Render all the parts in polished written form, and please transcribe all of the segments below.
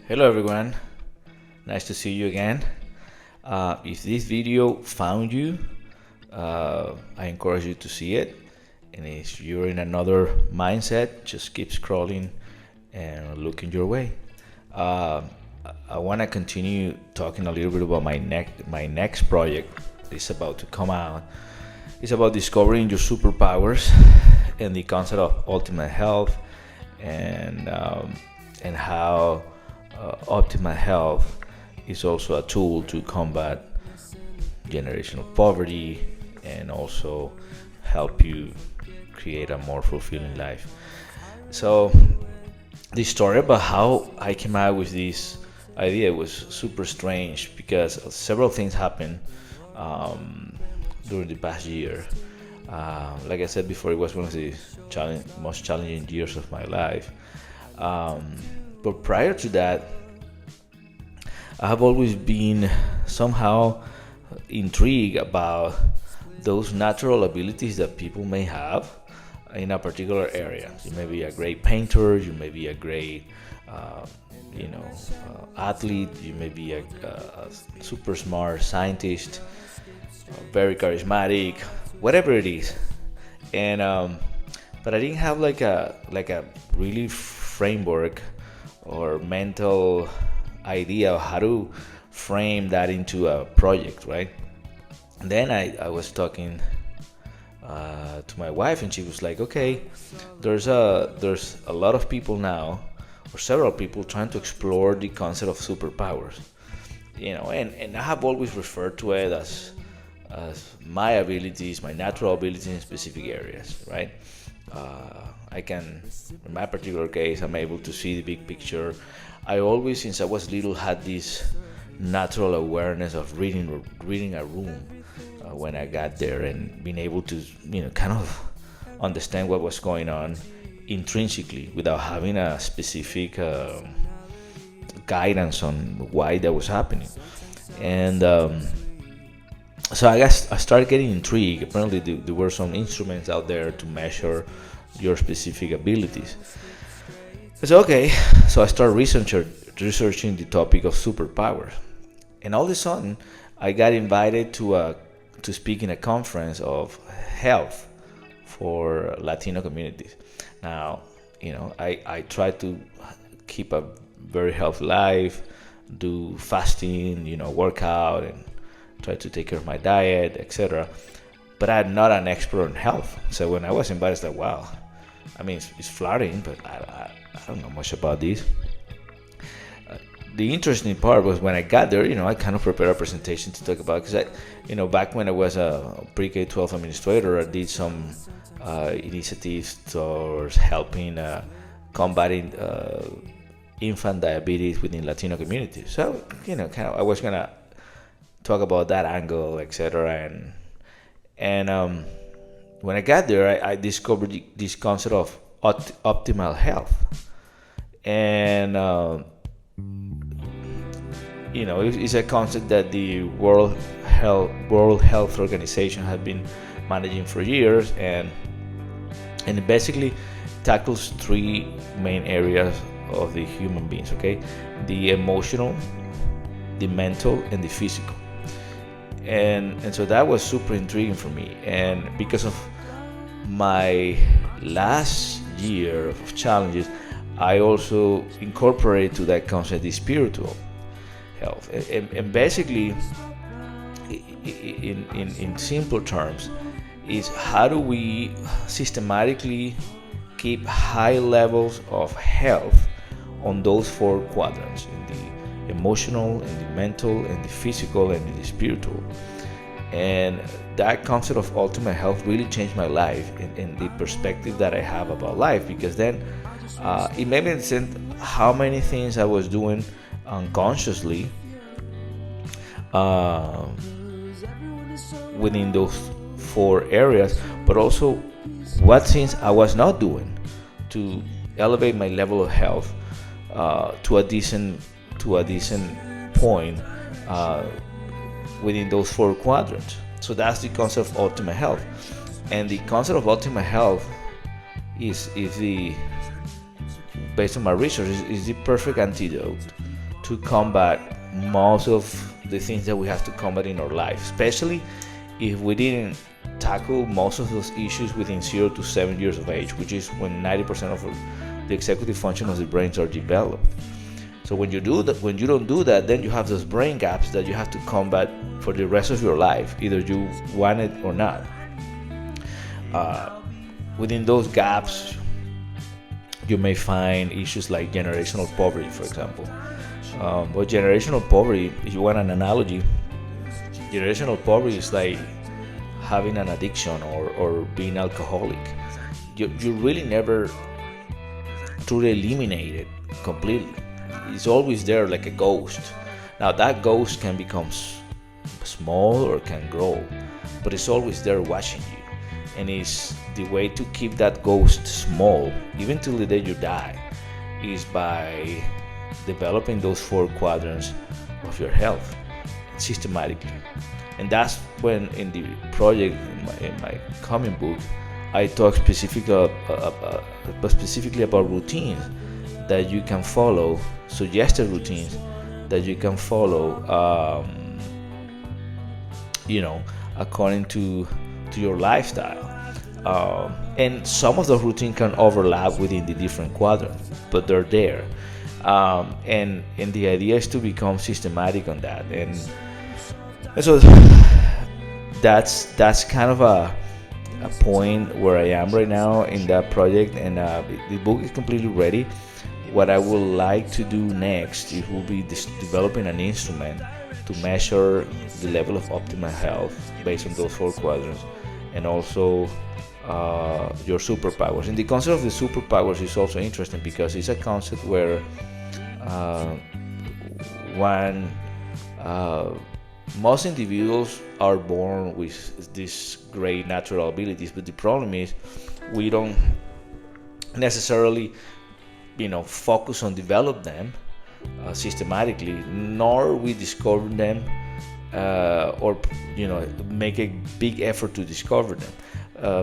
Hello everyone, nice to see you again. If this video found you, I encourage you to see it. And if you're in another mindset, just keep scrolling and looking your way. Uh, I want to continue talking a little bit about my next project. It's about to come out. It's about discovering your superpowers and the concept of ultimate health and how optimal health is also a tool to combat generational poverty and also help you create a more fulfilling life. So the story about how I came out with this idea was super strange because several things happened um, during the past year. Like I said before, it was one of the most challenging years of my life. But prior to that, I have always been somehow intrigued about those natural abilities that people may have in a particular area. You may be a great painter, you may be a great, athlete, you may be a super smart scientist, very charismatic, whatever it is. And but I didn't have like a really framework or mental idea of how to frame that into a project, right? And then I was talking to my wife, and she was like, "Okay, there's a lot of people now, or several people trying to explore the concept of superpowers, and I have always referred to it as my abilities, my natural abilities in specific areas, right? I can, in my particular case, I'm able to see the big picture. I always, since I was little, had this natural awareness of reading a room when I got there and being able to, kind of understand what was going on intrinsically without having a specific guidance on why that was happening. And so I guess I started getting intrigued. Apparently, there were some instruments out there to measure your specific abilities. I said, okay, so I started researching the topic of superpowers, and all of a sudden, I got invited to speak in a conference of health for Latino communities. Now, I try to keep a very healthy life, do fasting, work out, and try to take care of my diet, etc. But I'm not an expert on health. So when I was invited, I was like, wow. I mean, it's flattering, but I don't know much about this. The interesting part was when I got there, I kind of prepared a presentation to talk about, because back when I was a pre-K 12 administrator, I did some initiatives towards helping combating infant diabetes within Latino communities. So, kind of, I was gonna talk about that angle, etc. And when I got there, I discovered this concept of optimal health, and it's a concept that the World Health Organization has been managing for years, and it basically tackles three main areas of the human beings. Okay, the emotional, the mental, and the physical. And so that was super intriguing for me, and because of my last year of challenges, I also incorporated to that concept the spiritual health. And basically, in simple terms, is how do we systematically keep high levels of health on those four quadrants: in the emotional, in the mental, and the physical, and in the spiritual. And that concept of ultimate health really changed my life and the perspective that I have about life, because then it made me understand how many things I was doing unconsciously within those four areas, but also what things I was not doing to elevate my level of health to a decent point within those four quadrants. So that's the concept of ultimate health, and the concept of ultimate health is the based on my research is the perfect antidote to combat most of the things that we have to combat in our life, especially if we didn't tackle most of those issues within 0 to 7 years of age, which is when 90% of the executive function of the brains are developed. So when you don't do that, then you have those brain gaps that you have to combat for the rest of your life, either you want it or not. Within those gaps, you may find issues like generational poverty, for example. But generational poverty, if you want an analogy, generational poverty is like having an addiction or being alcoholic. You really never truly eliminate it completely. It's always there like a ghost. Now that ghost can become small or can grow, but it's always there watching you. And it's the way to keep that ghost small, even till the day you die, is by developing those 4 quadrants of your health systematically. And that's when in the project, in my coming book, I talk specifically about routines that you can follow, suggested routines that you can follow, according to your lifestyle. And some of the routine can overlap within the different quadrants, but they're there. And the idea is to become systematic on that. And so that's kind of a point where I am right now in that project, and the book is completely ready. What I would like to do next, it will be developing an instrument to measure the level of optimal health based on those 4 quadrants, and also your superpowers. And the concept of the superpowers is also interesting because it's a concept where most individuals are born with these great natural abilities, but the problem is we don't necessarily focus on develop them systematically, nor we discover them or make a big effort to discover them.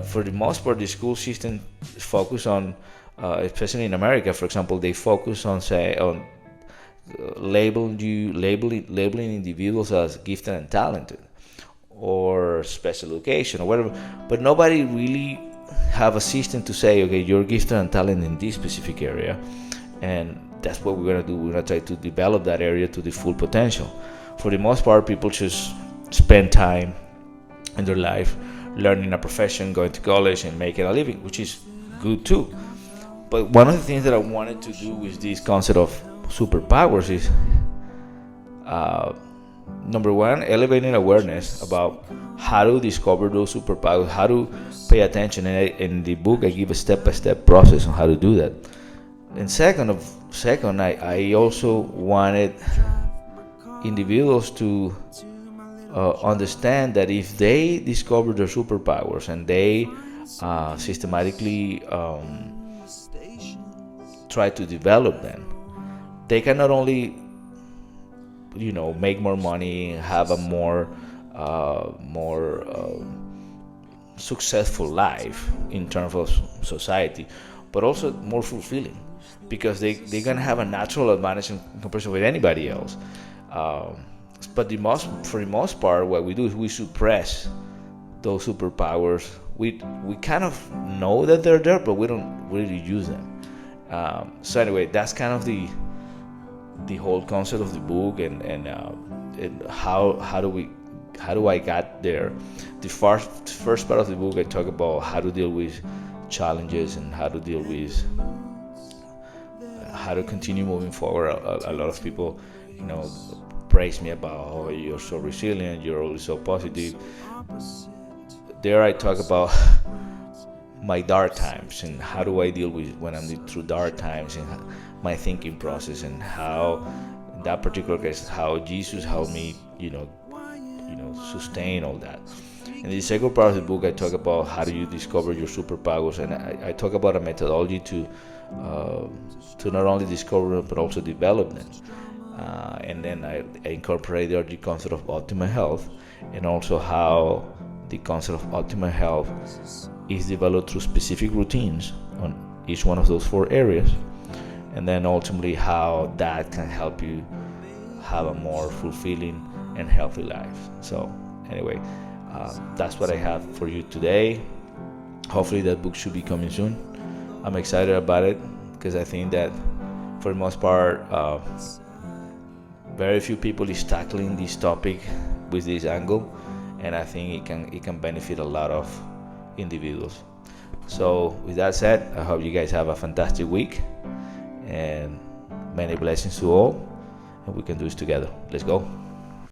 For the most part, the school system focus on, especially in America, for example, they focus on labeling individuals as gifted and talented or special education or whatever, but nobody really have a system to say, okay, you're gifted and talented in this specific area, and that's what we're going to do. We're going to try to develop that area to the full potential. For the most part, people just spend time in their life learning a profession, going to college and making a living, which is good too. But one of the things that I wanted to do with this concept of superpowers is number one, elevating awareness about how to discover those superpowers, how to pay attention. And in the book, I give a step-by-step process on how to do that. And second, I also wanted individuals to understand that if they discover their superpowers and they systematically try to develop them, they can not only make more money, have a more successful life in terms of society, but also more fulfilling, because they're gonna have a natural advantage in comparison with anybody else. But for the most part, what we do is we suppress those superpowers. We kind of know that they're there, but we don't really use them. So anyway, that's kind of the whole concept of the book, and how do I get there. The first part of the book, I talk about how to deal with challenges and how to deal with how to continue moving forward. A lot of people praise me about, oh, you're so resilient, you're always so positive. There I talk about my dark times and how do I deal with when I'm through dark times, and my thinking process, and how in that particular case how Jesus helped me sustain all that. In the second part of the book, I talk about how do you discover your superpowers, and I talk about a methodology to not only discover them but also develop them. And then I incorporate the concept of optimal health, and also how the concept of optimal health is developed through specific routines on each one of those 4 areas. and then ultimately how that can help you have a more fulfilling and healthy life. So anyway, that's what I have for you today. Hopefully that book should be coming soon. I'm excited about it because I think that for the most part, very few people is tackling this topic with this angle, and I think it can benefit a lot of individuals. So with that said, I hope you guys have a fantastic week and many blessings to all, and we can do this together. Let's go.